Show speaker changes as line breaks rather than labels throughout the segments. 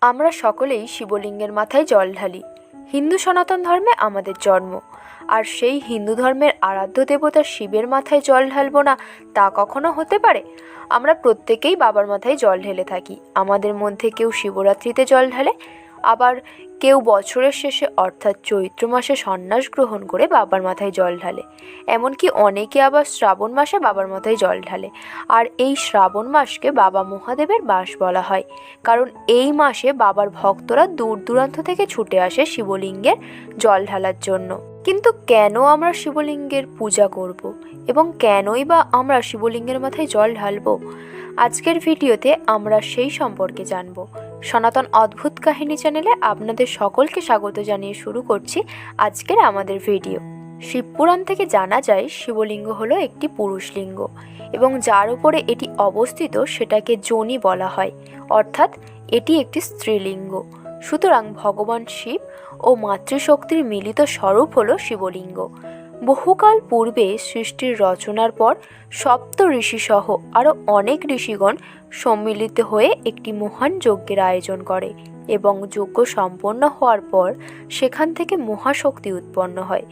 আমরা সকলেই শিবলিঙ্গের মাথায় জল ঢালি। হিন্দু সনাতন ধর্মে আমাদের জন্ম, আর সেই হিন্দু ধর্মের আরাধ্য দেবতা শিবের মাথায় জল ঢালবো না তা কখনো হতে পারে? আমরা প্রত্যেকেই বাবার মাথায় জল ঢেলে থাকি। আমাদের মধ্যে কেউ শিবরাত্রিতে জল ঢালে, আবার কেউ বছরের শেষে অর্থাৎ চৈত্র মাসে সন্ন্যাস গ্রহণ করে বাবার মাথায় জল ঢালে। এমনকি অনেকে আবার শ্রাবণ মাসে বাবার মাথায় জল ঢালে। আর এই শ্রাবণ মাসকে বাবা মহাদেবের মাস বলা হয়, কারণ এই মাসে বাবার ভক্তরা দূর দূরান্ত থেকে ছুটে আসে শিবলিঙ্গের জল ঢালার জন্য। কিন্তু কেন আমরা শিবলিঙ্গের পূজা করব এবং কেনই বা আমরা শিবলিঙ্গের মাথায় জল ঢালবো? আজকের ভিডিওতে আমরা সেই সম্পর্কে জানব। সনাতন অদ্ভুত কাহিনী চ্যানেলে আপনাদের সকলকে স্বাগত জানিয়ে শুরু করছি আজকের আমাদের ভিডিও। শিবপুরাণ থেকে জানা যায় শিবলিঙ্গ হলো একটি পুরুষলিঙ্গ এবং যার উপরে এটি অবস্থিত সেটাকে যোনি বলা হয়, অর্থাৎ এটি একটি স্ত্রীলিঙ্গ। সুতরাং ভগবান শিব ও মাতৃশক্তির মিলিত স্বরূপ হলো শিবলিঙ্গ। বহুকাল পূর্বে সৃষ্টির রচনার পর সপ্ত ঋষিসহ আরও অনেক ঋষিগণ সম্মিলিত হয়ে একটি মহান যজ্ঞের আয়োজন করে এবং যজ্ঞ সম্পন্ন হওয়ার পর সেখান থেকে মহাশক্তি উৎপন্ন হয়।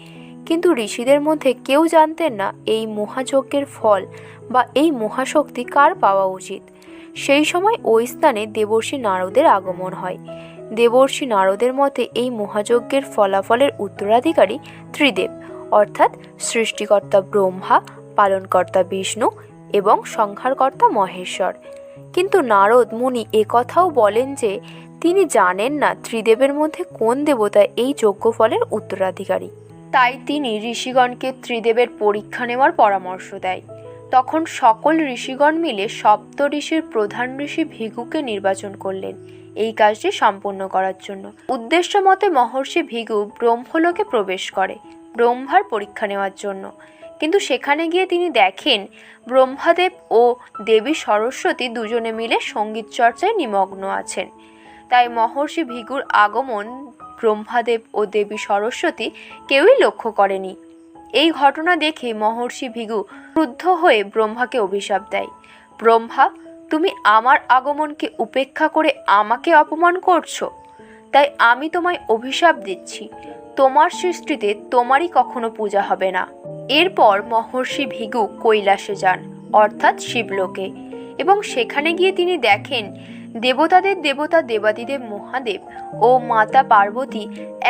কিন্তু ঋষিদের মধ্যে কেউ জানতেন না এই মহাযজ্ঞের ফল বা এই মহাশক্তি কার পাওয়া উচিত। সেই সময় ওই স্থানে দেবর্ষি নারদের আগমন হয়। দেবর্ষি নারদের মতে এই মহাযজ্ঞের ফলাফলের উত্তরাধিকারী ত্রিদেব, অর্থাৎ সৃষ্টিকর্তা ব্রহ্মা, পালনকর্তা বিষ্ণু এবং সংহারকর্তা মহেশ্বর। কিন্তু নারদ মুনি একথাও বলেন যে তিনি জানেন না ত্রিদেবের মধ্যে কোন দেবতা এই যজ্ঞফলের উত্তরাধিকারী। তাই তিনি ঋষিগণকে ত্রিদেবের পরীক্ষা নেওয়ার পরামর্শ দেয়। তখন সকল ঋষিগণ মিলে সপ্ত ঋষির প্রধান ঋষি ভৃগুকে নির্বাচন করলেন এই কাজটি সম্পন্ন করার জন্য। উদ্দেশ্য মতে মহর্ষি ভৃগু ব্রহ্মলোকে প্রবেশ করে ব্রহ্মার পরীক্ষা নেওয়ার জন্য। কিন্তু সেখানে গিয়ে তিনি দেখেন ব্রহ্মাদেব ও দেবী সরস্বতী দুজনে মিলে সঙ্গীত চর্চায় নিমগ্ন আছেন। তাই মহর্ষি ভৃগুর আগমন ব্রহ্মাদেব ও দেবী সরস্বতী কেউই লক্ষ্য করেনি। এই ঘটনা দেখে মহর্ষি ভৃগু ক্রুদ্ধ হয়ে ব্রহ্মাকে অভিশাপ দেয়। ব্রহ্মা, তুমি আমার আগমনকে উপেক্ষা করে আমাকে অপমান করছো, তাই আমি তোমায় অভিশাপ দিচ্ছি, তোমার সৃষ্টিতে তোমারই কখনো পূজা হবে না। এরপর মহর্ষি ভৃগু কৈলাসে যান, অর্থাৎ শিবলোকে, এবং সেখানে গিয়ে তিনি দেখেন দেবতাদের দেবতা দেবাদিদেব মহাদেব ও মাতা পার্বতী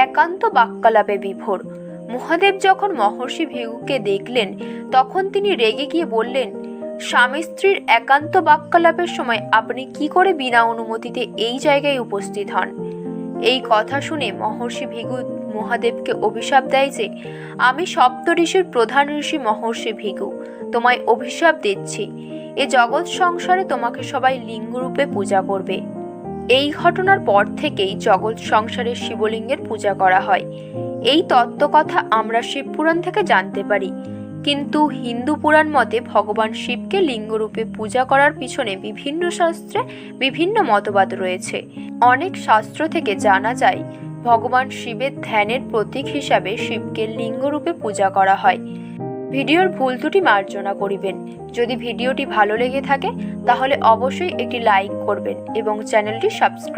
একান্ত বাক্যালাপে বিভোর। মহাদেব যখন মহর্ষি ভৃগুকে দেখলেন তখন তিনি রেগে গিয়ে বললেন, স্বামী স্ত্রীর একান্ত বাক্যালাপের সময় আপনি কি করে বিনা অনুমতিতে এই জায়গায় উপস্থিত হন? এই কথা শুনে মহর্ষি ভৃগু মহাদেবকে অভিশাপ দেয় যে, আমি সপ্ত ঋষির প্রধান ঋষি মহর্ষি ভৃগু তোমায় অভিশাপ দিচ্ছি, এ জগৎ সংসারে তোমাকে সবাই লিঙ্গরূপে পূজা করবে। এই ঘটনার পর থেকেই জগৎ সংসারে শিবলিঙ্গের পূজা করা হয়। এই তত্ত্বকথা আমরা শিবপুরাণ থেকে জানতে পারি। কিন্তু হিন্দু পুরাণ মতে ভগবান শিবকে লিঙ্গরূপে পূজা করার পিছনে বিভিন্ন শাস্ত্রে বিভিন্ন মতবাদ রয়েছে। অনেক শাস্ত্র থেকে জানা যায় ভগবান শিবের ধ্যানের প্রতীক হিসাবে শিবকে লিঙ্গরূপে পূজা করা হয়। ভিডিওর ভুল ত্রুটি মার্জনা করিবেন। যদি ভিডিওটি ভালো লেগে থাকে তাহলে অবশ্যই একটি লাইক করবেন এবং চ্যানেলটি সাবস্ক্রাইব